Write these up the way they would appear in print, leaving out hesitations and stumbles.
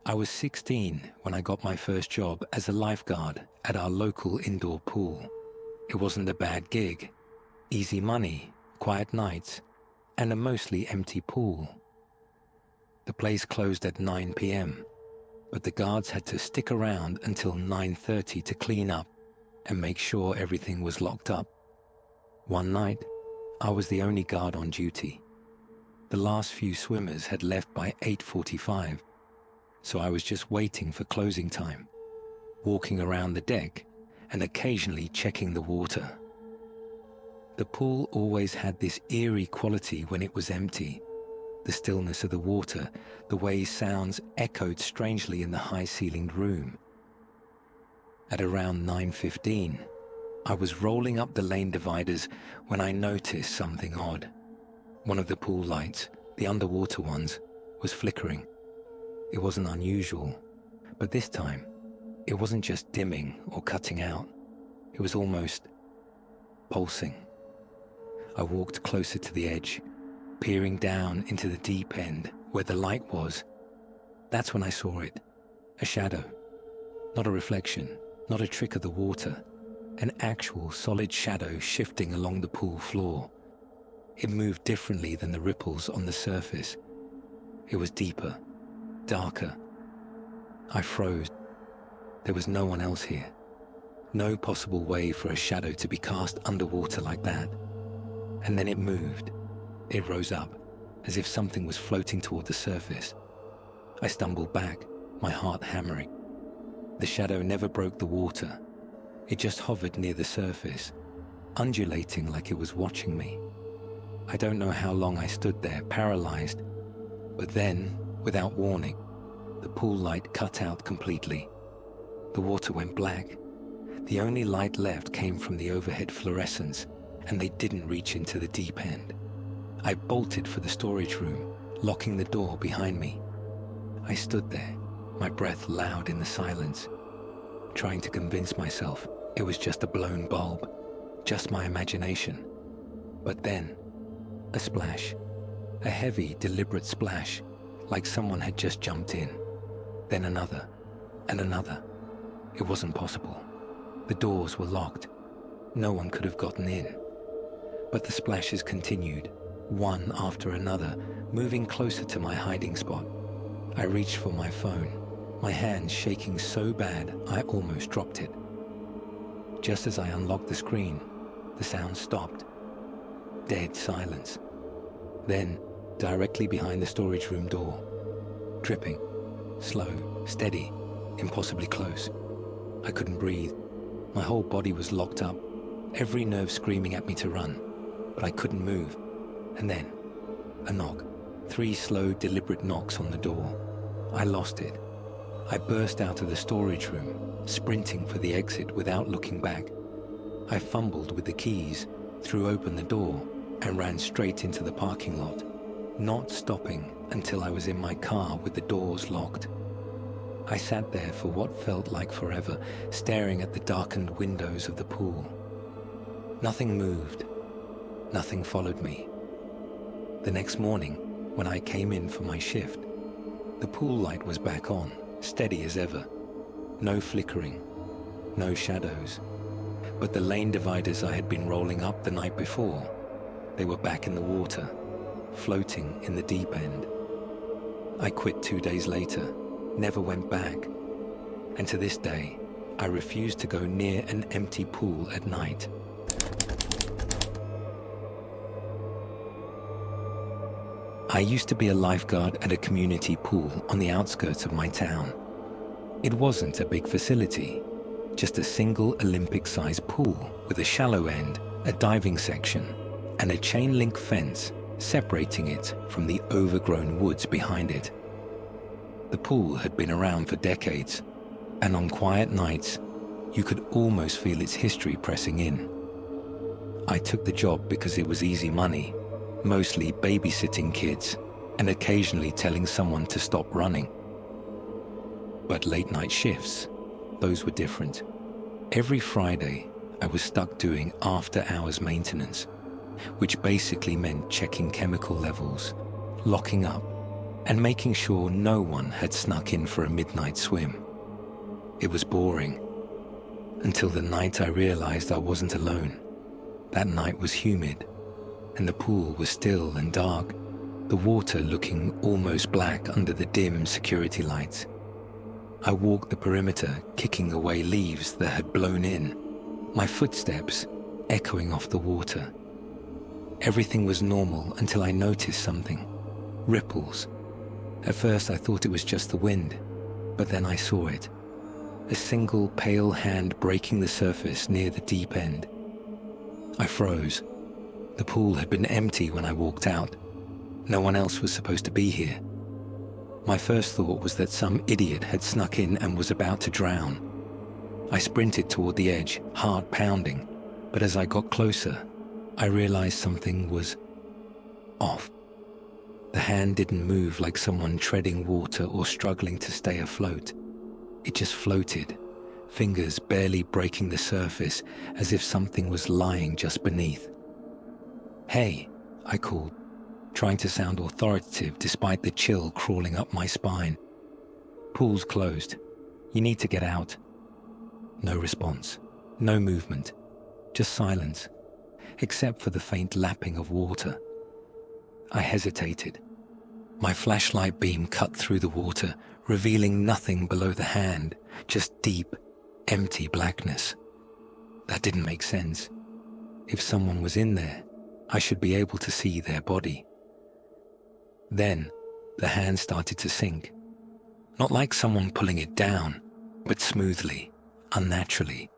I was 16 when I got my first job as a lifeguard at our local indoor pool. It wasn't a bad gig. Easy money, quiet nights, and a mostly empty pool. The place closed at 9 p.m., but the guards had to stick around until 9:30 to clean up and make sure everything was locked up. One night, I was the only guard on duty. The last few swimmers had left by 8:45, so I was just waiting for closing time, walking around the deck and occasionally checking the water. The pool always had this eerie quality when it was empty. The stillness of the water, the way sounds echoed strangely in the high-ceilinged room. At around 9:15, I was rolling up the lane dividers when I noticed something odd. One of the pool lights, the underwater ones, was flickering. It wasn't unusual, but this time, it wasn't just dimming or cutting out. It was almost pulsing. I walked closer to the edge, peering down into the deep end where the light was. That's when I saw it. A shadow. Not a reflection, not a trick of the water. An actual solid shadow shifting along the pool floor. It moved differently than the ripples on the surface. It was deeper, darker. I froze. There was no one else here. No possible way for a shadow to be cast underwater like that. And then it moved. It rose up, as if something was floating toward the surface. I stumbled back, my heart hammering. The shadow never broke the water. It just hovered near the surface, undulating like it was watching me. I don't know how long I stood there, paralyzed. But then, without warning, the pool light cut out completely. The water went black. The only light left came from the overhead fluorescents, and they didn't reach into the deep end. I bolted for the storage room, locking the door behind me. I stood there, my breath loud in the silence, trying to convince myself it was just a blown bulb, just my imagination. But then, a splash, a heavy, deliberate splash, like someone had just jumped in. Then another, and another. It wasn't possible. The doors were locked. No one could have gotten in. But the splashes continued, one after another, moving closer to my hiding spot. I reached for my phone, my hands shaking so bad I almost dropped it. Just as I unlocked the screen, the sound stopped. Dead silence. Then, directly behind the storage room door, dripping, slow, steady, impossibly close. I couldn't breathe. My whole body was locked up, every nerve screaming at me to run, but I couldn't move. And then, a knock. 3 slow, deliberate knocks on the door. I lost it. I burst out of the storage room, sprinting for the exit without looking back. I fumbled with the keys, threw open the door, and ran straight into the parking lot, not stopping until I was in my car with the doors locked. I sat there for what felt like forever, staring at the darkened windows of the pool. Nothing moved. Nothing followed me. The next morning, when I came in for my shift, the pool light was back on, steady as ever. No flickering, no shadows. But the lane dividers I had been rolling up the night before, they were back in the water, floating in the deep end. I quit 2 days later, never went back. And to this day, I refuse to go near an empty pool at night. I used to be a lifeguard at a community pool on the outskirts of my town. It wasn't a big facility, just a single Olympic-sized pool with a shallow end, a diving section, and a chain-link fence separating it from the overgrown woods behind it. The pool had been around for decades, and on quiet nights, you could almost feel its history pressing in. I took the job because it was easy money, mostly babysitting kids, and occasionally telling someone to stop running. But late night shifts, those were different. Every Friday, I was stuck doing after-hours maintenance, which basically meant checking chemical levels, locking up, and making sure no one had snuck in for a midnight swim. It was boring, until the night I realized I wasn't alone. That night was humid, and the pool was still and dark, the water looking almost black under the dim security lights. I walked the perimeter, kicking away leaves that had blown in, my footsteps echoing off the water. Everything was normal until I noticed something. Ripples. At first I thought it was just the wind, but then I saw it. A single pale hand breaking the surface near the deep end. I froze. The pool had been empty when I walked out. No one else was supposed to be here. My first thought was that some idiot had snuck in and was about to drown. I sprinted toward the edge, heart pounding, but as I got closer, I realized something was off. The hand didn't move like someone treading water or struggling to stay afloat. It just floated, fingers barely breaking the surface, as if something was lying just beneath. "Hey," I called, trying to sound authoritative despite the chill crawling up my spine. "Pool's closed. You need to get out." No response, no movement, just silence, except for the faint lapping of water. I hesitated. My flashlight beam cut through the water, revealing nothing below the hand, just deep, empty blackness. That didn't make sense. If someone was in there, I should be able to see their body. Then, the hand started to sink. Not like someone pulling it down, but smoothly, unnaturally,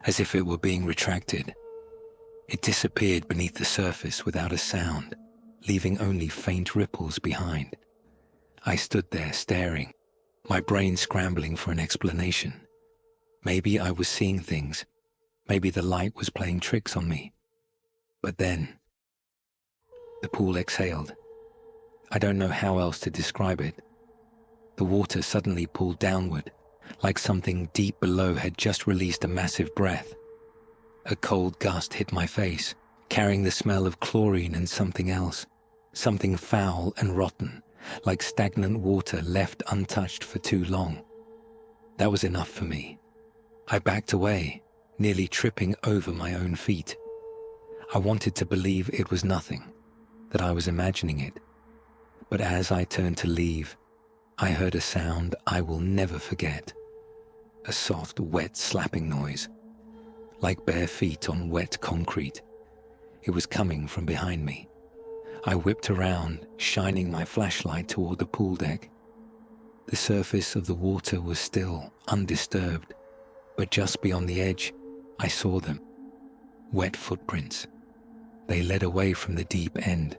as if it were being retracted. It disappeared beneath the surface without a sound, leaving only faint ripples behind. I stood there staring, my brain scrambling for an explanation. Maybe I was seeing things. Maybe the light was playing tricks on me. But then, the pool exhaled. I don't know how else to describe it. The water suddenly pulled downward, like something deep below had just released a massive breath. A cold gust hit my face, carrying the smell of chlorine and something else, something foul and rotten, like stagnant water left untouched for too long. That was enough for me. I backed away, nearly tripping over my own feet. I wanted to believe it was nothing, that I was imagining it. But as I turned to leave, I heard a sound I will never forget. A soft, wet slapping noise, like bare feet on wet concrete. It was coming from behind me. I whipped around, shining my flashlight toward the pool deck. The surface of the water was still, undisturbed, but just beyond the edge, I saw them. Wet footprints. They led away from the deep end,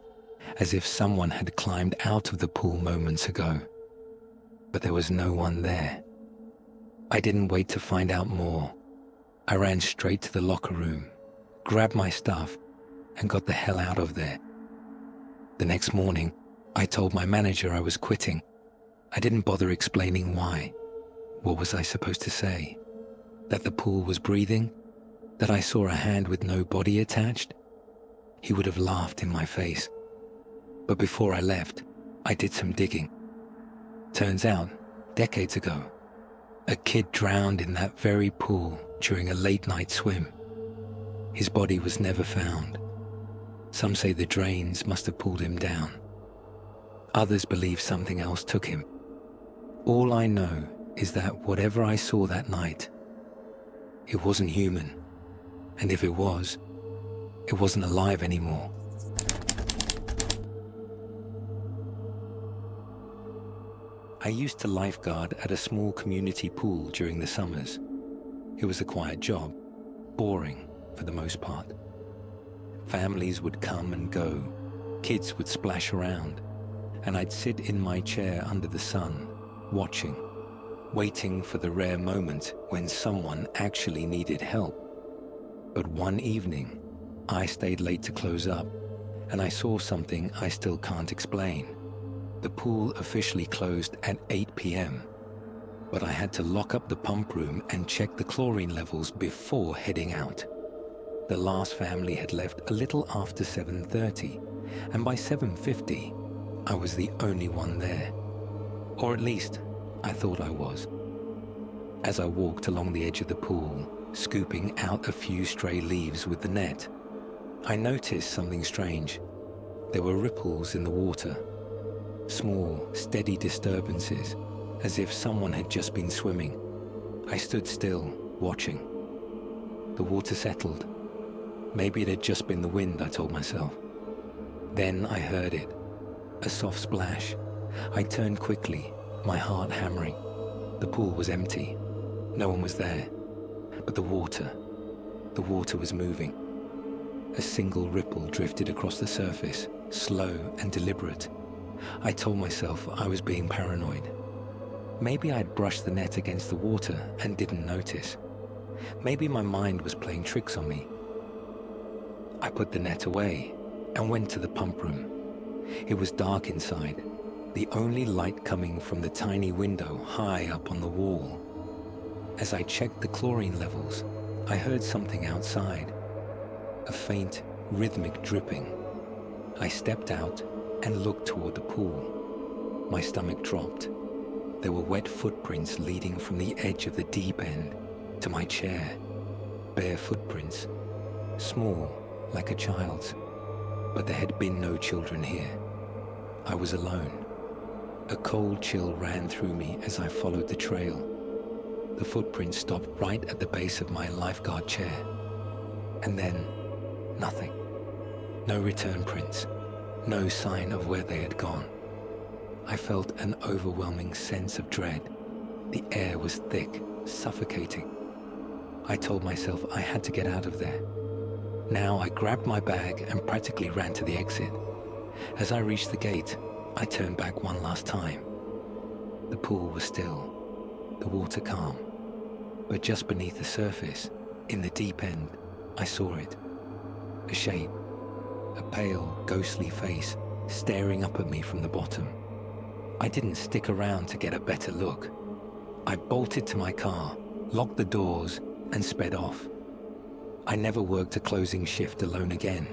as if someone had climbed out of the pool moments ago. But there was no one there. I didn't wait to find out more. I ran straight to the locker room, grabbed my stuff, and got the hell out of there. The next morning, I told my manager I was quitting. I didn't bother explaining why. What was I supposed to say? That the pool was breathing? That I saw a hand with no body attached? He would have laughed in my face. But before I left, I did some digging. Turns out, decades ago, a kid drowned in that very pool during a late-night swim. His body was never found. Some say the drains must have pulled him down. Others believe something else took him. All I know is that whatever I saw that night, it wasn't human. And if it was, it wasn't alive anymore. I used to lifeguard at a small community pool during the summers. It was a quiet job, boring for the most part. Families would come and go, kids would splash around, and I'd sit in my chair under the sun, watching, waiting for the rare moment when someone actually needed help. But one evening, I stayed late to close up, and I saw something I still can't explain. The pool officially closed at 8 p.m., but I had to lock up the pump room and check the chlorine levels before heading out. The last family had left a little after 7:30, and by 7:50, I was the only one there. Or at least, I thought I was. As I walked along the edge of the pool, scooping out a few stray leaves with the net, I noticed something strange. There were ripples in the water, small, steady disturbances, as if someone had just been swimming. I stood still, watching. The water settled. Maybe it had just been the wind, I told myself. Then I heard it, a soft splash. I turned quickly, my heart hammering. The pool was empty. No one was there. But the water was moving. A single ripple drifted across the surface, slow and deliberate. I told myself I was being paranoid. Maybe I'd brushed the net against the water and didn't notice. Maybe my mind was playing tricks on me. I put the net away and went to the pump room. It was dark inside, the only light coming from the tiny window high up on the wall. As I checked the chlorine levels, I heard something outside, a faint, rhythmic dripping. I stepped out and looked toward the pool. My stomach dropped. There were wet footprints leading from the edge of the deep end to my chair. Bare footprints, small, like a child's. But there had been no children here. I was alone. A cold chill ran through me as I followed the trail. The footprints stopped right at the base of my lifeguard chair. And then, nothing. No return prints. No sign of where they had gone. I felt an overwhelming sense of dread. The air was thick, suffocating. I told myself I had to get out of there. Now I grabbed my bag and practically ran to the exit. As I reached the gate, I turned back one last time. The pool was still, the water calm. But just beneath the surface, in the deep end, I saw it. A shape, a pale, ghostly face staring up at me from the bottom. I didn't stick around to get a better look. I bolted to my car, locked the doors, and sped off. I never worked a closing shift alone again.